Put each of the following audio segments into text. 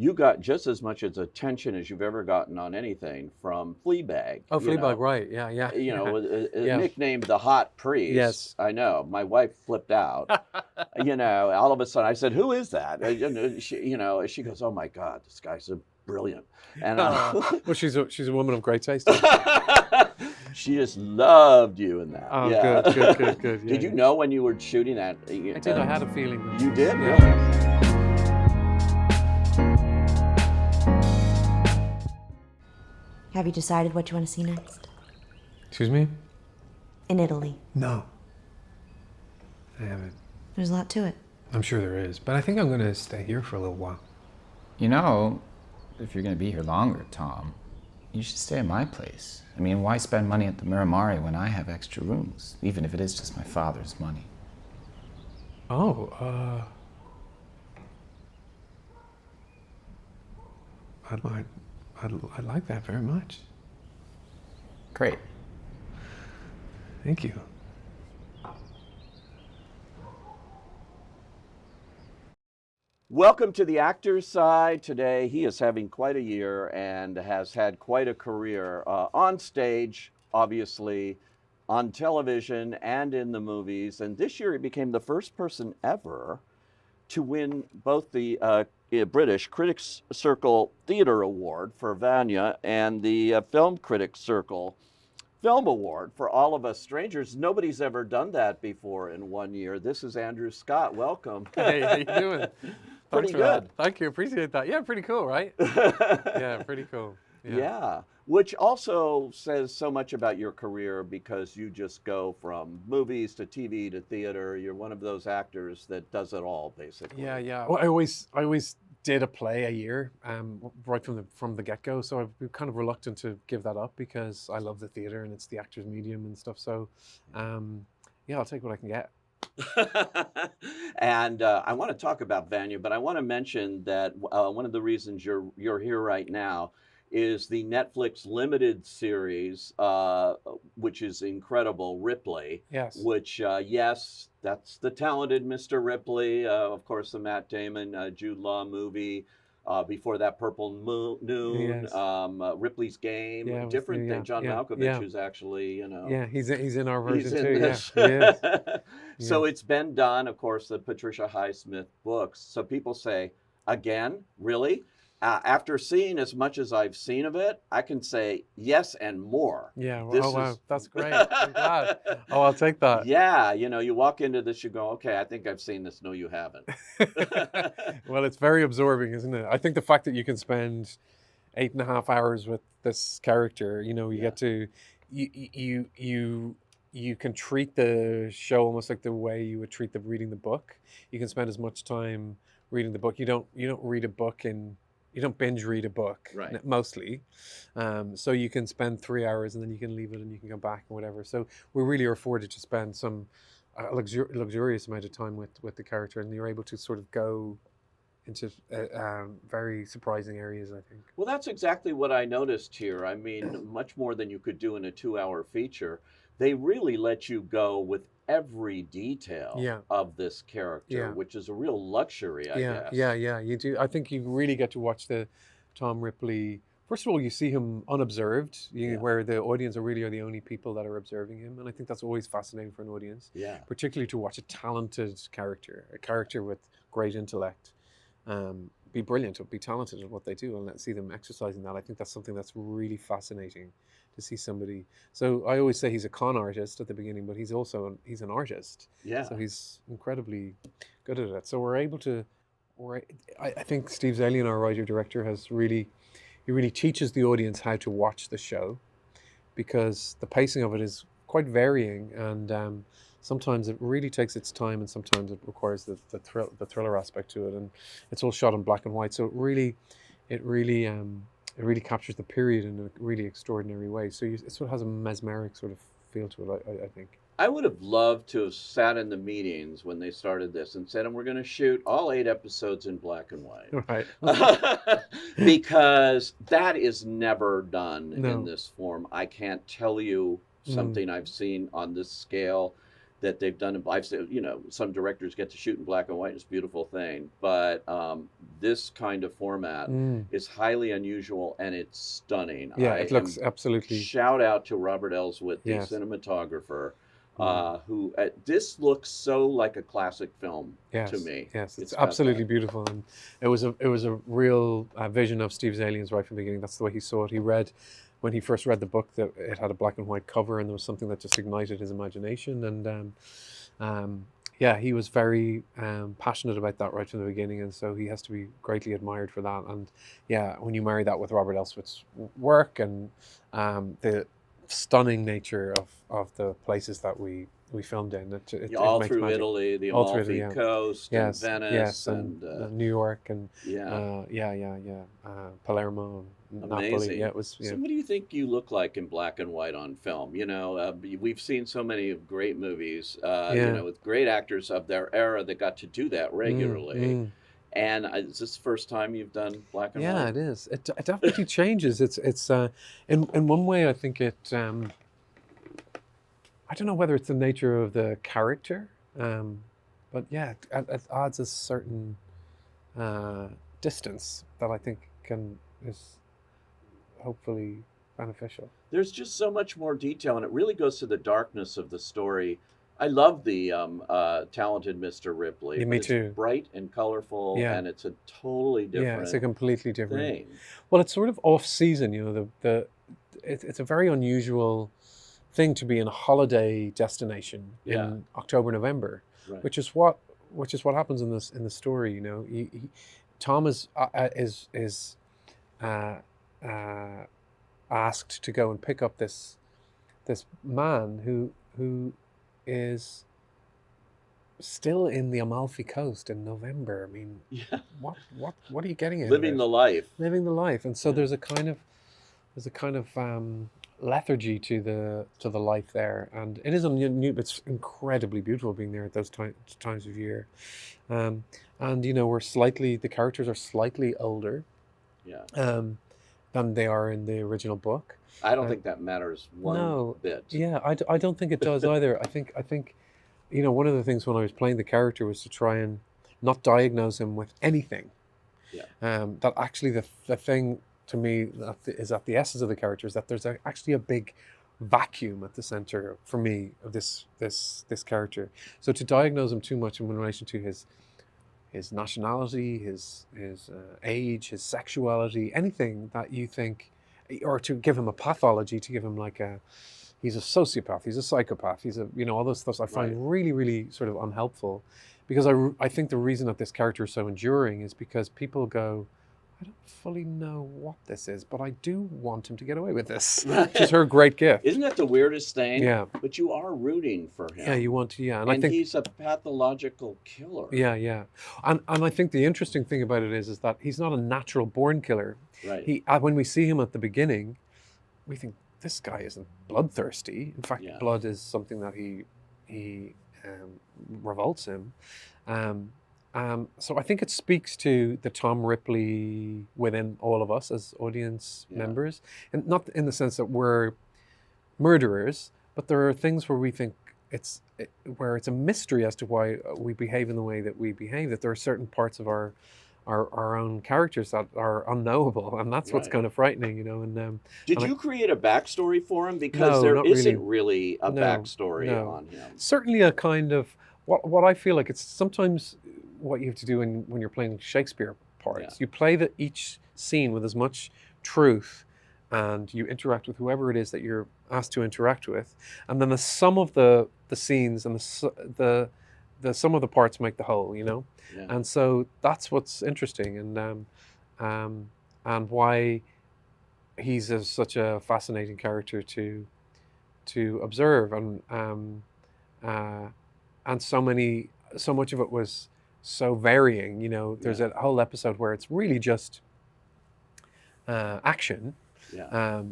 you got just as much as attention as you've ever gotten on anything from Fleabag. Oh, Fleabag, right? Yeah, yeah, yeah. Nicknamed the hot priest. Yes. I know. My wife flipped out. All of a sudden I said, "Who is that?" She goes, "Oh my God, this guy's so brilliant." And well, she's a woman of great taste. she just loved you in that. Oh, yeah. good. Did you know when you were shooting that? I did. I had a feeling. You did, yeah. really? Have you decided what you want to see next? Excuse me? In Italy. No. I haven't. There's a lot to it. I'm sure there is, but I think I'm going to stay here for a little while. You know, if you're going to be here longer, Tom, you should stay at my place. I mean, why spend money at the Miramare when I have extra rooms, even if it is just my father's money? Oh, I'd like that very much. Great. Thank you. Welcome to the Actor's Side. Today, he is having quite a year and has had quite a career on stage, obviously, on television, and in the movies. And this year, he became the first person ever to win both the British Critics Circle Theatre Award for Vanya and the Film Critics Circle Film Award for All of Us Strangers. Nobody's ever done that before in 1 year. This is Andrew Scott. Welcome. Hey, how you doing? Pretty good. Thank you. Appreciate that. Yeah, pretty cool, right? Yeah, pretty cool. Yeah, which also says so much about your career because you just go from movies to TV to theater. You're one of those actors that does it all, basically. Yeah. Well, I always did a play a year, right from the get-go. So I've been kind of reluctant to give that up because I love the theater and it's the actor's medium and stuff. So, yeah, I'll take what I can get. And I want to talk about Vanya, but I want to mention that one of the reasons you're here right now is the Netflix limited series, which is incredible, Ripley. Yes. Which, yes, that's the talented Mr. Ripley. Of course, the Matt Damon, Jude Law movie. Before that, Purple Noon, Yes. Ripley's Game, Yeah, different than John Malkovich, yeah. who's actually, Yeah, he's in our he's version in too. this. Yeah. So it's been done, of course, the Patricia Highsmith books. So people say, again, really? After seeing as much as I've seen of it, I can say yes and more. Yeah. Wow, that's great. I'm glad. Oh, I'll take that. Yeah, you walk into this, you go, okay, I think I've seen this. No, you haven't. Well, it's very absorbing, isn't it? I think the fact that you can spend 8.5 hours with this character, you get to, you can treat the show almost like the way you would treat reading the book. You can spend as much time reading the book. You don't read a book you don't binge read a book, right? Mostly. So you can spend 3 hours and then you can leave it and you can go back and whatever. So we really are afforded to spend some luxurious amount of time with the character, and you're able to sort of go into very surprising areas, I think. Well, that's exactly what I noticed here. I mean, much more than you could do in a 2-hour feature. They really let you go with every detail of this character, which is a real luxury, I guess. Yeah, you do. I think you really get to watch the Tom Ripley. First of all, you see him unobserved, where the audience are the only people that are observing him, and I think that's always fascinating for an audience. Yeah. Particularly to watch a talented character, a character with great intellect, be brilliant or be talented at what they do, and let's see them exercising that. I think that's something that's really fascinating to see somebody. So I always say he's a con artist at the beginning, but he's an artist. Yeah. So he's incredibly good at it. So we're able to, I think Steve Zaillian, our writer director, he really teaches the audience how to watch the show, because the pacing of it is quite varying, and sometimes it really takes its time, and sometimes it requires the thriller aspect to it, and it's all shot in black and white. So it really captures the period in a really extraordinary way. So it sort of has a mesmeric sort of feel to it, I think. I would have loved to have sat in the meetings when they started this and said, and we're going to shoot all 8 episodes in black and white. Right. Because that is never done in this form. I can't tell you something I've seen on this scale that they've done. I've seen, some directors get to shoot in black and white. It's a beautiful thing. But this kind of format is highly unusual and it's stunning. Yeah, I it looks am absolutely. shout out to Robert Elswit, the Yes. cinematographer, Mm. who this looks so like a classic film to Yes, me. yes, it's got absolutely that. beautiful, and it was a real vision of Steve Zalien's right from the beginning. That's the way he saw it. He read when he first read the book that it had a black and white cover, and there was something that just ignited his imagination. And yeah, he was very passionate about that right from the beginning, and so he has to be greatly admired for that. And yeah, when you marry that with Robert Elswit's work and the stunning nature of the places that we filmed in, it All makes through magic. Italy, the All through Amalfi Italy, yeah. Coast, and Yes, Venice, yes, and New York, and yeah, Palermo, and Napoli. amazing. Yeah, it was. So, Yeah, what do you think you look like in black and white on film? You know, we've seen so many great movies, you yeah, know, with great actors of their era that got to do that mm, regularly. mm. And is this the first time you've done black and Yeah. white? It is. It definitely changes. It's in one way I think it. I don't know whether it's the nature of the character, um, but yeah, it adds a certain uh, distance that I think is hopefully beneficial. There's just so much more detail, and it really goes to the darkness of the story. I love the talented Mr. Ripley, Yeah, but me it's too. bright and colorful, Yeah, and it's a totally yeah, it's a different completely different. thing. Well, it's sort of off season, you know. It's a very unusual thing to be in a holiday destination Yeah, in October, November, right. which is what happens in the story. You know, Tom is uh, uh, asked to go and pick up this man who is still in the Amalfi Coast in November. I mean, Yeah, what are you getting out of living it? the life. Living the life, and so Yeah. there's a kind of lethargy to the life there, and it is new. It's incredibly beautiful being there at those times of year, um, and you know the characters are slightly older Yeah. um, than they are in the original book. I don't Uh, think that matters one no, bit. yeah, I don't think it does either. I think you know one of the things when I was playing the character was to try and not diagnose him with anything. Yeah. That actually the thing to me that is at the essence of the character is that there's actually a big vacuum at the center for me of this character. So to diagnose him too much in relation to his nationality, his age, his sexuality, anything that you think, or to give him a pathology, to give him like he's a sociopath, he's a psychopath, he's a all those stuff I Right. find really really sort of unhelpful, because I think the reason that this character is so enduring is because people go, I don't fully know what this is, but I do want him to get away with this, which is her great gift. Isn't that the weirdest thing? Yeah, But you are rooting for him. yeah, you want to, yeah, and I And think he's a pathological killer. yeah, and I think the interesting thing about it is that he's not a natural born killer. Right. He when we see him at the beginning, we think this guy isn't bloodthirsty. In fact, Yeah. blood is something that he revolts him. Um, so I think it speaks to the Tom Ripley within all of us as audience Yeah. members, and not in the sense that we're murderers, but there are things where we think where it's a mystery as to why we behave in the way that we behave. That there are certain parts of our own characters that are unknowable, and that's what's Right. kind of frightening, you know. And Did and I- you create a backstory for him? Because No, there not isn't really. really a No, backstory no. on him. Certainly a kind of what I feel like it's sometimes what you have to do when you're playing Shakespeare parts. Yeah. You play each scene with as much truth, and you interact with whoever it is that you're asked to interact with, and then the sum of the scenes and the sum of the parts make the whole, you know. Yeah. And so that's what's interesting, and why he's such a fascinating character to observe, and so much of it was so varying. You know, there's a whole episode where it's really just action, Yeah.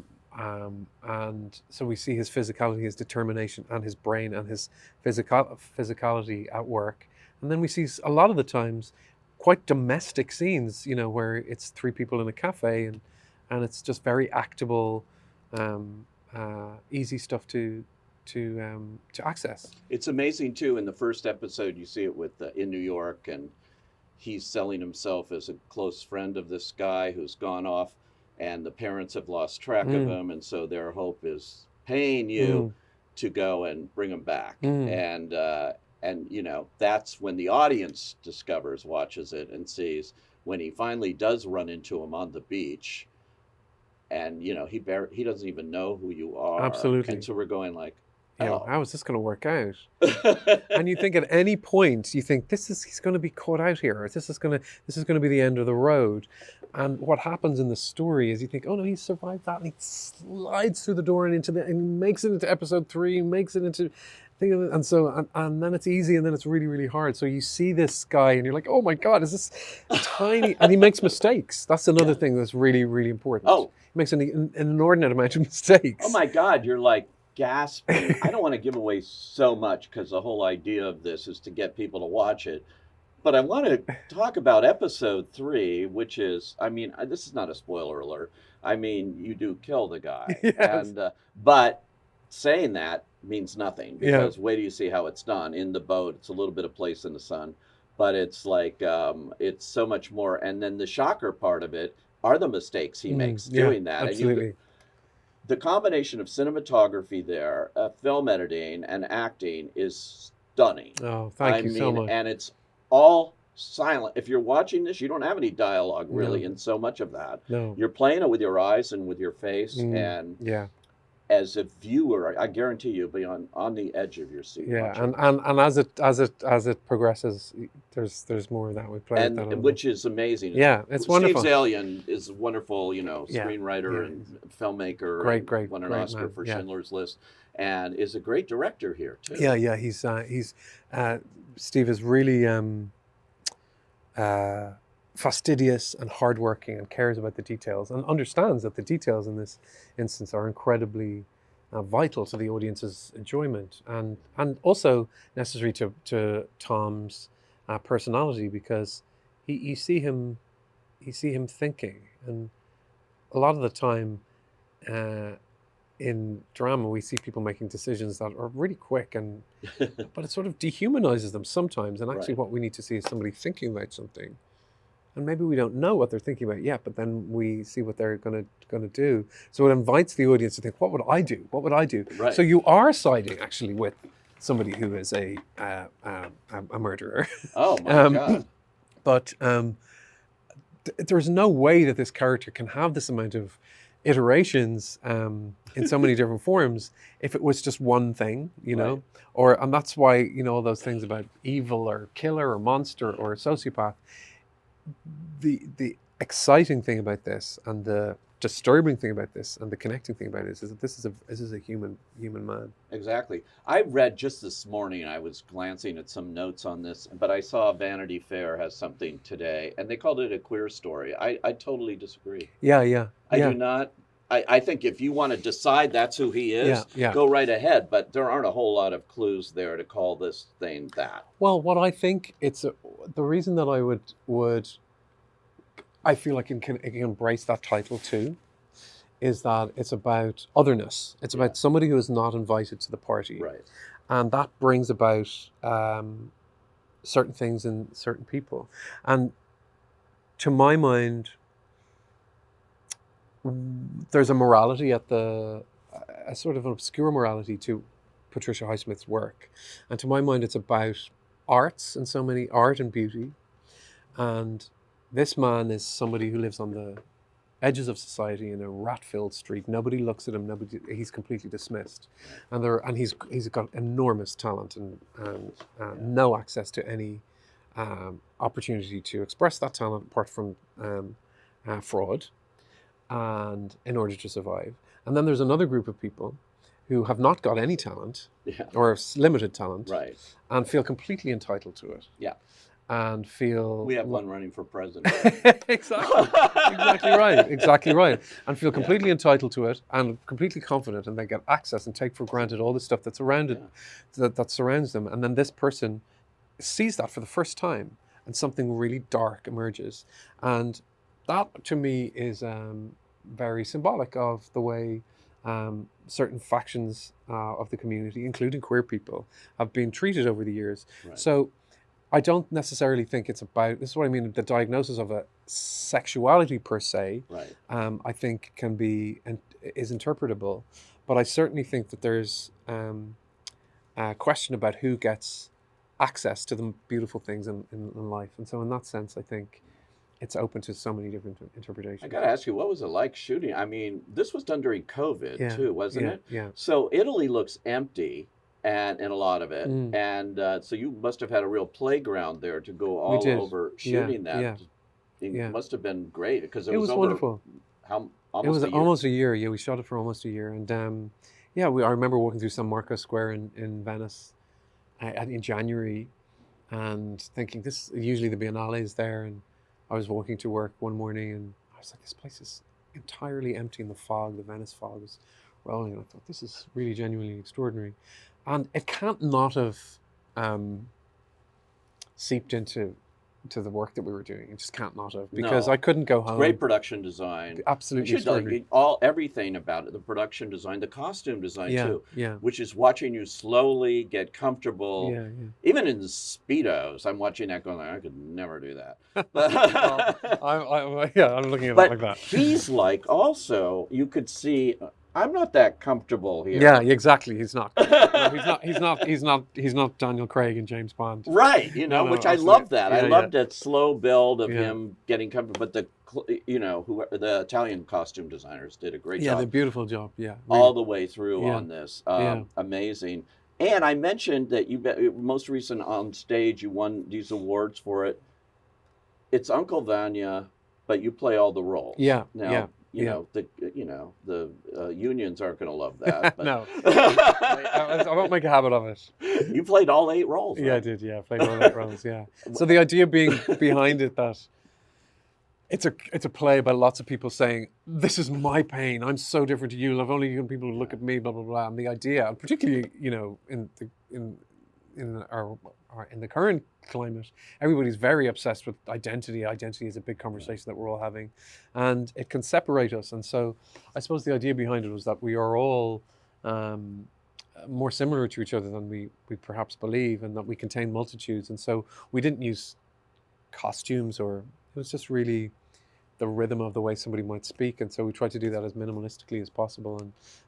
and so we see his physicality, his determination, and his brain and his physicality at work, and then we see a lot of the times quite domestic scenes, you know, where it's three people in a cafe, and it's just very actable, easy stuff to access. It's amazing too. In the first episode, you see it with in New York, and he's selling himself as a close friend of this guy who's gone off, and the parents have lost track of Mm. him, and so their hope is paying you Mm. to go and bring him back. Mm. And you know, that's when the audience discovers, watches it, and sees when he finally does run into him on the beach, and you know, he doesn't even know who you are. Absolutely. And so we're going like, You know, oh. how is this going to work out? And you think at any point, you think he's going to be caught out here, or this is going to be the end of the road. And what happens in the story is you think, oh no, he survived that, and he slides through the door and and makes it into episode 3, makes it into thing, and so and then it's easy, and then it's really, really hard. So you see this guy, and you're like, oh my God, is this tiny? And he makes mistakes. That's another thing that's really, really important. Oh. He makes an inordinate amount of mistakes. Oh my God, you're like gasping. I don't want to give away so much because the whole idea of this is to get people to watch it. But I want to talk about episode 3, which is, I mean, this is not a spoiler alert. I mean, you do kill the guy. Yes. And but saying that means nothing, Yeah. because wait till you see how it's done in the boat. It's a little bit of Place in the Sun, but it's like it's so much more. And then the shocker part of it are the mistakes he makes doing that. Absolutely. And the combination of cinematography there, film editing, and acting is stunning. Oh, thank you so much. And it's all silent. If you're watching this, you don't have any dialogue really No. in so much of that. No. You're playing it with your eyes and with your face, and Yeah. as a viewer, I guarantee you'll be on the edge of your seat. Yeah, watching. and as it progresses, there's more of that we play. And which is amazing. Yeah, it's wonderful. Steve Zalian is a wonderful, you know, Yeah, screenwriter yeah. and filmmaker. Great, and won an great Oscar man, for yeah. Schindler's List, and is a great director here too. Yeah, he's Steve is really fastidious and hardworking and cares about the details and understands that the details in this instance are incredibly vital to the audience's enjoyment and also necessary to Tom's personality, because you see him thinking, and a lot of the time in drama we see people making decisions that are really quick, and but it sort of dehumanizes them sometimes, and actually Right. what we need to see is somebody thinking about something, and maybe we don't know what they're thinking about yet, but then we see what they're going to do, so it invites the audience to think, what would I do, Right. so you are siding actually with somebody who is a murderer. Oh my God. But there's no way that this character can have this amount of iterations in so many different forms if it was just one thing, you know. Right. And that's why, you know, all those things about evil or killer or monster or sociopath. The exciting thing about this, and the disturbing thing about this, and the connecting thing about it is that this is a human man. Exactly. I read just this morning, I was glancing at some notes on this, but I saw Vanity Fair has something today, and they called it a queer story. I totally disagree. Yeah. I do not. I think if you want to decide that's who he is, Yeah. go right ahead, but there aren't a whole lot of clues there to call this thing that. Well, what I think the reason that I would I feel like it can embrace that title too, is that it's about otherness. It's Yeah. about somebody who is not invited to the party, Right. and that brings about certain things in certain people. And to my mind, there's a morality a sort of an obscure morality to Patricia Highsmith's work, and to my mind, it's about art and beauty. And this man is somebody who lives on the edges of society in a rat-filled street. Nobody looks at him. He's completely dismissed, and he's got enormous talent and no access to any opportunity to express that talent apart from fraud, and in order to survive. And then there's another group of people who have not got any talent Yeah. or limited talent, Right. and feel completely entitled to it. Yeah. And feel We have one running for president. exactly right, and feel completely entitled to it and completely confident, and they get access and take for granted all the stuff that surrounds them. And then this person sees that for the first time, and something really dark emerges, and that to me is very symbolic of the way certain factions of the community, including queer people, have been treated over the years. Right. So I don't necessarily think it's about. This is what I mean. The diagnosis of a sexuality per se, Right. I think, can be and is interpretable, but I certainly think that there's a question about who gets access to the beautiful things in life, and so in that sense, I think it's open to so many different I interpretations. got to ask you, what was it like shooting? I mean, this was done during COVID Yeah, too, wasn't yeah, it? yeah. So Italy looks empty, and in a lot of it, Mm, and so you must have had a real playground there to go we all did. over Yeah, shooting that. yeah, It yeah. must have been great because it It was was over wonderful. how It was almost a year. almost a year. Yeah, we shot it for almost a year, and yeah, I remember walking through San Marco Square in Venice in January, and thinking this. Usually the Biennale is there, and I was walking to work one morning, and I was like, this place is entirely empty in the fog. The Venice fog was rolling, and I thought this is really genuinely extraordinary, and it can't not have um, seeped into the work that we were doing. It just can't not have because I No, couldn't go it's great home. production design. I Absolutely should tell extraordinary. you all everything about it, the production design, the costume design Yeah, too, yeah, which is watching you slowly get comfortable. yeah, yeah. Even in the speedos, I'm watching that going, I could never do that. Well, But yeah, I'm looking at it like but that. he's like also, you could see, I'm not that comfortable Yeah, here. exactly. He's not. No, he's not. He's not. He's not. He's not Daniel Craig and James Bond. Right, No, no, which I absolutely. love that. I Yeah, yeah, loved that slow build of yeah, him getting comfortable. But who the Italian costume designers did a great yeah. The job beautiful job. Yeah, all really. the way through Yeah, on this. yeah. Amazing. And I mentioned that most recent on stage, you won these awards for it. It's Uncle Vanya, but you play all the roles. Yeah, Now, yeah, yeah. the unions aren't going to love that, but No, I won't make a habit of it. you played all 8 roles, Yeah, I right? did. Yeah, I played all that roles. Yeah. So the idea being behind it that it's a play about lots of people saying, "This is my pain. I'm so different to you. I've only young people who look at me." Blah blah blah. And the idea, and particularly in the current climate, everybody's very obsessed with identity. Identity is a big conversation that we're all having, and it can separate us. And so, I suppose the idea behind it was that we are all more similar to each other than we perhaps believe, and that we contain multitudes. And so, we didn't use costumes, or it was just really the rhythm of the way somebody might speak. And so, we tried to do that as minimalistically as possible,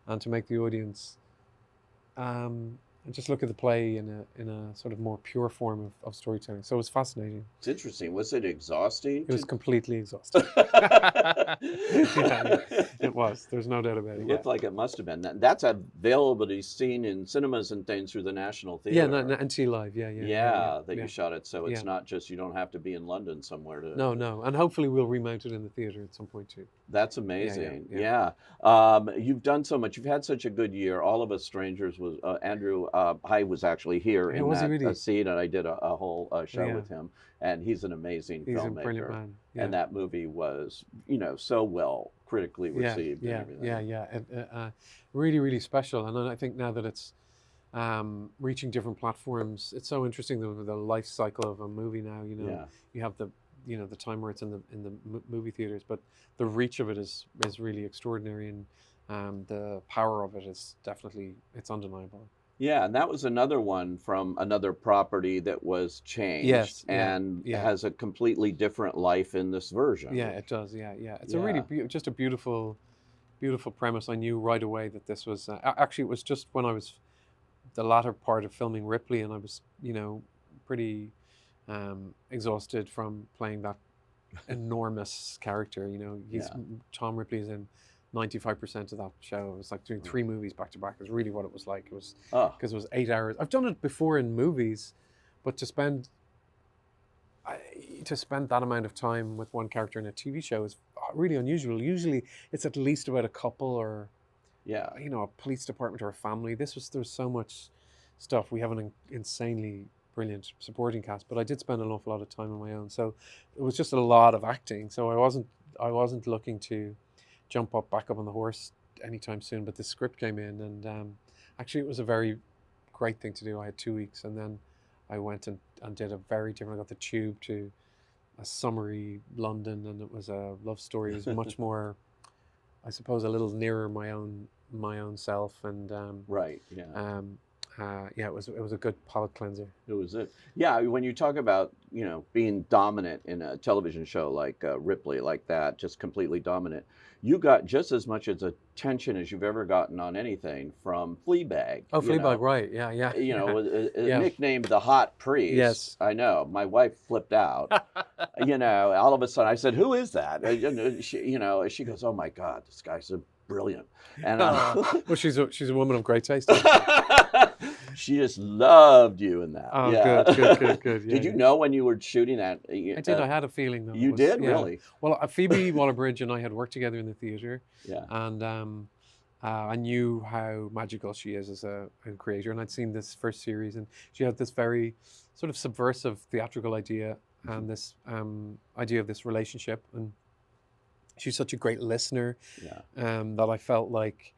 and to make the audience. And just look at the play in a sort of more pure form of storytelling. So it was fascinating. It's interesting. Was it exhausting? It was completely exhausting. Yeah, it was. There's no doubt about It it. looked like it must have been. That's available to be seen in cinemas and things through the National Theatre. Yeah, no, NT Live. Yeah, That you shot it, so it's yeah. not just you don't have to be in London somewhere to. No, and hopefully we'll remount it in the theatre at some point too. That's amazing. yeah. You've done so much. You've had such a good year. All of Us Strangers was Andrew. I was actually here Yeah, in was he that really? scene, and I did a whole show Yeah. with him. And he's an amazing He's a filmmaker. brilliant man. Yeah. And that movie was, so well critically received. And everything. Really, really special. And then I think now that it's reaching different platforms, it's so interesting the life cycle of a movie now. Yeah. You have the time where it's in the movie theaters, but the reach of it is really extraordinary, and the power of it is definitely, it's undeniable. Yeah, and that was another one from another property that was changed Yes, yeah, and yeah. has a completely different life in this version. Yeah, it does. Yeah. It's a really just a beautiful, beautiful premise. I knew right away that this was actually, it was just when I was the latter part of filming Ripley, and I was pretty exhausted from playing that enormous character. Tom Ripley is in 95% of that show. It was like doing 3 movies back to back. It was really what it was like. It was because it was 8 hours. I've done it before in movies, but to spend that amount of time with one character in a TV show is really unusual. Usually, it's at least about a couple or a police department or a family. There's so much stuff. We have an insanely brilliant supporting cast, but I did spend an awful lot of time on my own. So it was just a lot of acting. So I wasn't looking to jump back up on the horse anytime soon. But the script came in, and actually it was a very great thing to do. I had 2 weeks, and then I went and did a very different. I got the tube to a summery London, and it was a love story. It was much more, I suppose, a little nearer my own self, and Right. Yeah. yeah, it was a good palate cleanser. It was it. Yeah, when you talk about, being dominant in a television show like Ripley, like that, just completely dominant, you got just as much as attention as you've ever gotten on anything from Fleabag. Oh, Fleabag, right? Yeah, yeah, yeah, yeah. Nicknamed the hot priest. Yes. I know. My wife flipped out. All of a sudden I said, "Who is that?" She goes, "Oh my God, this guy's so brilliant." And Well, she's a woman of great taste. she just loved you in that. Oh, Yeah. good. Yeah, Did you yeah. know when you were shooting that? I did. I had a feeling that it You was- did? yeah. Really? Well, Phoebe Waller-Bridge and I had worked together in the theater, Yeah. and I knew how magical she is as a creator, and I'd seen this first series, and she had this very sort of subversive theatrical idea, and this idea of this relationship, and she's such a great listener, Yeah. that I felt like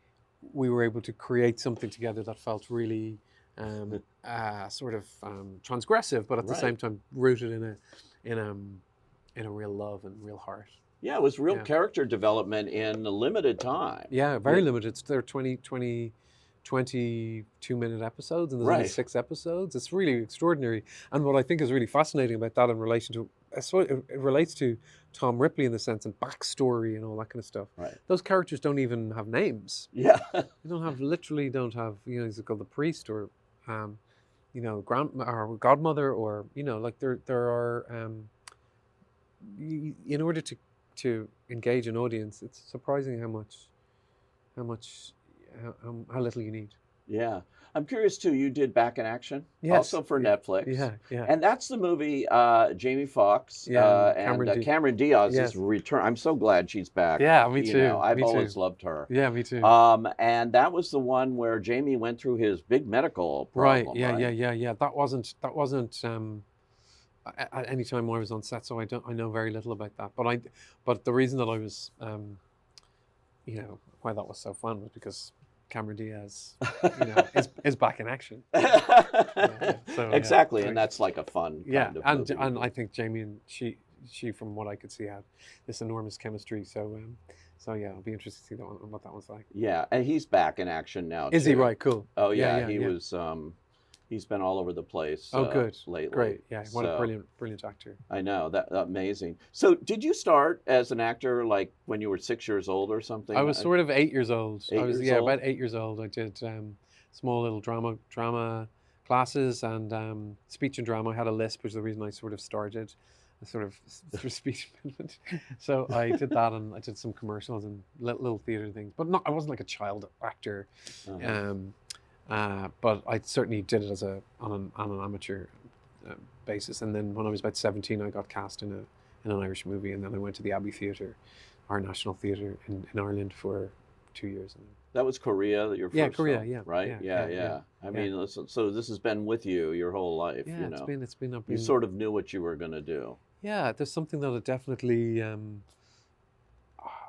we were able to create something together that felt really sort of transgressive, but at the Right. same time rooted in a real love and real heart. Yeah, it was real Yeah. character development in a limited time. Yeah, very Yeah. limited. They're 22-minute episodes, and there's only Right. 6 episodes. It's really extraordinary. And what I think is really fascinating about that in relation to, it relates to Tom Ripley in the sense and backstory and all that kind of stuff. Right. Those characters don't even have names. Yeah. They literally don't have, he's called the priest or, grandma or godmother, or, like there are, in order to engage an audience, it's surprising how little you need. Yeah. I'm curious too, you did Back in Action? Yes. Also for Netflix. Yeah. And that's the movie Jamie Foxx Yeah, and and Cameron Diaz's Yes. return. I'm so glad she's back. Yeah, me too. I've Me too. always loved her. Yeah, me too. And that was the one where Jamie went through his big medical Right. problem. Yeah. That wasn't at any time I was on set, so I know very little about that. But the reason that I was, why that was so fun was because Cameron Diaz, is back in action. So, Exactly, yeah. and that's like a fun kind of movie. and I think Jamie and she, from what I could see, had this enormous chemistry. So yeah, I'll be interested to see what that one's like. Yeah, and he's back in action now. Is he too. right? Cool. Oh yeah, Yeah, he yeah. was. He's been all over the place. Oh, good. Lately. Great. Yeah. What a So, brilliant actor. I know that amazing. So, did you start as an actor like when you were 6 years old or something? I was sort of 8 years old. 8 I was years old? about 8 years old. I did small little drama classes and speech and drama. I had a lisp, which is the reason I sort of started. A sort of speech impediment. So I did that, and I did some commercials and little theater things. But I wasn't like a child actor. Uh-huh. But I certainly did it on an amateur basis. And then when I was about 17, I got cast in an Irish movie, and then I went to the Abbey Theatre, our national theatre in Ireland, for 2 years. That was Korea that your first Yeah, Korea, film, yeah, right? yeah. I mean, listen, so this has been with you your whole life. Yeah, it's been I've You been, sort of knew what you were going to do. yeah. There's something that it definitely. I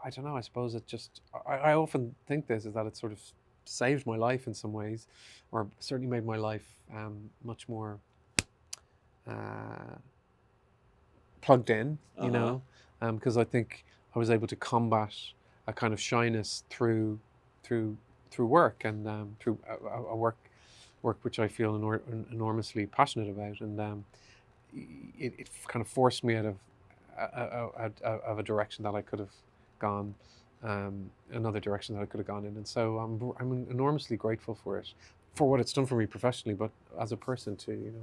don't know. I suppose it just. I often think this is that it sort of saved my life in some ways, or certainly made my life much more plugged in. You know, because I think I was able to combat a kind of shyness through work and through a work which I feel enormously passionate about, and it kind of forced me out of a direction that I could have gone, another direction that I could have gone in, and so I'm enormously grateful for it, for what it's done for me professionally, but as a person too.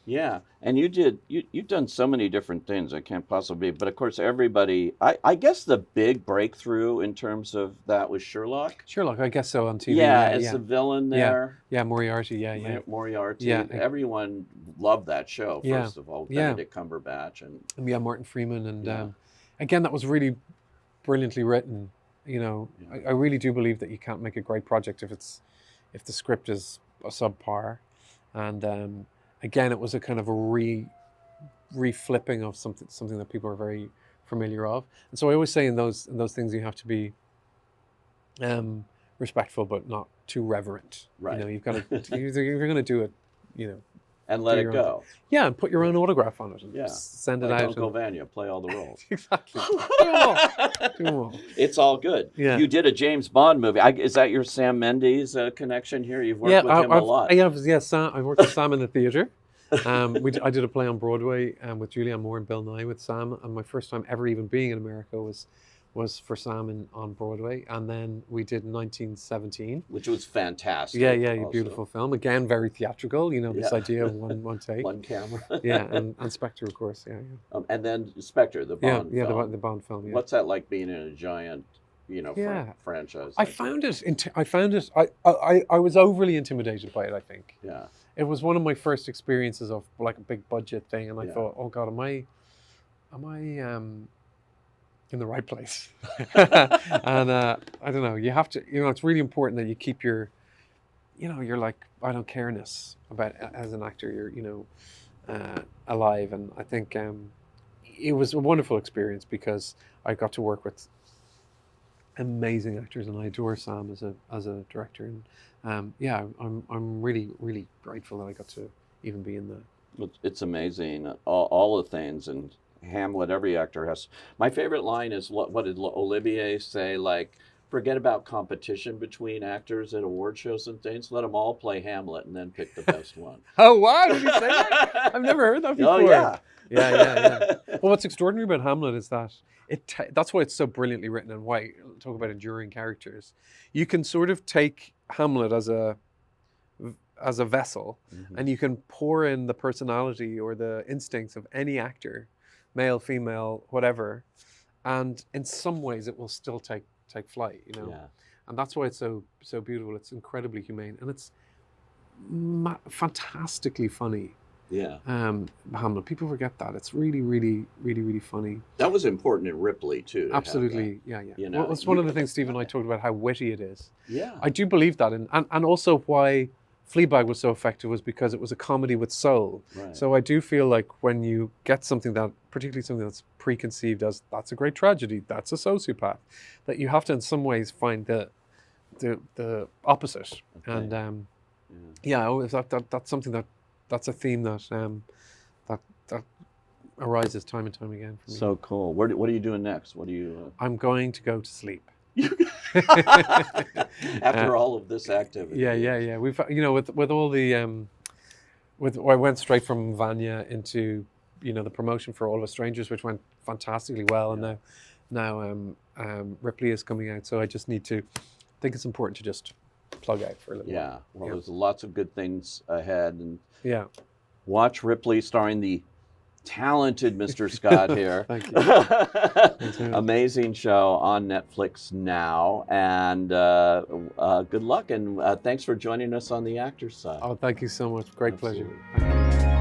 Yeah, and you've done so many different things. I can't possibly, but of course, everybody. I guess the big breakthrough in terms of that was Sherlock. Sherlock, I guess so, on TV. Yeah, as the villain there. Yeah, Moriarty. Yeah. Moriarty. Yeah. Everyone loved that show. Yeah. First of all, Yeah. Benedict Cumberbatch and Yeah, Martin Freeman, and Yeah. again, that was really brilliantly written. Yeah. I really do believe that you can't make a great project if the script is a subpar, and again, it was a kind of a reflipping of something that people are very familiar of, and so I always say in those things you have to be respectful but not too reverent. Right. You've got to if you're going to do it, And let do it your own go. Yeah, and put your own autograph on it and Yeah. send it Like out. Uncle Vanya, play all the roles. Exactly. Do 'em all. Do 'em all. It's all good. Yeah. You did a James Bond movie. Is that your Sam Mendes connection here? You've worked Yeah, with him a lot. Sam, I worked with Sam in the theatre. I did a play on Broadway with Julianne Moore and Bill Nye with Sam, and my first time ever even being in America was for Sam on Broadway, and then we did 1917. Which was fantastic. Yeah, also. beautiful film. Again, very theatrical. This Yeah. idea of one take. One camera. Yeah, and Spectre, of course. Yeah. And then Spectre, the Yeah, Bond yeah, film. the Bond film. Yeah. What's that like being in a giant, Yeah. franchise? I like found it. I was overly intimidated by it. I think that? Yeah. it was one of my first experiences of like a big budget thing, and I Yeah. thought, oh God, am I in the right place? And I don't know. You have to. It's really important that you keep your, you're like I don't careness about as an actor. You're alive, and I think it was a wonderful experience because I got to work with amazing actors, and I adore Sam as a director. And I'm really really grateful that I got to even be in the. It's amazing. All the things, and Hamlet, every actor has. My favorite line is, what did Olivier say? Like, forget about competition between actors at award shows and things. Let them all play Hamlet and then pick the best one. Oh wow! Did you say that? I've never heard that before. Oh, yeah. Yeah. Well, what's extraordinary about Hamlet is that that's why it's so brilliantly written, and why talk about enduring characters. You can sort of take Hamlet as a vessel, Mhm. and you can pour in the personality or the instincts of any actor, male, female, whatever, and in some ways it will still take flight. Yeah. And that's why it's so beautiful. It's incredibly humane, and it's fantastically funny. Yeah. Hamlet. People forget that. It's really, really, really, really funny. That was important in Ripley, too. to have Absolutely, yeah. You know, Well, it's one of the things Steve and I talked about, how witty it is. that. Yeah. I do believe that, and also why Fleabag was so effective was because it was a comedy with soul. Right. So I do feel like when you get something that, particularly something that's preconceived as that's a great tragedy, that's a sociopath, that you have to in some ways find the opposite. Okay. And that's something that's a theme that arises time and time again for me. So cool. What are you doing next? What do you? I'm going to go to sleep. After all of this activity. Yeah. We've with all the I went straight from Vanya into the promotion for All of Us Strangers, which went fantastically well, and now Ripley is coming out, so I just need to. I think it's important to just plug out for a little Yeah. while. Well, Yeah. there's lots of good things ahead, and Yeah. watch Ripley starring the talented Mr. Scott here. Thank you. Amazing show on Netflix now, and good luck, and thanks for joining us on the Actors Side. Oh, thank you so much. Great Absolutely. pleasure.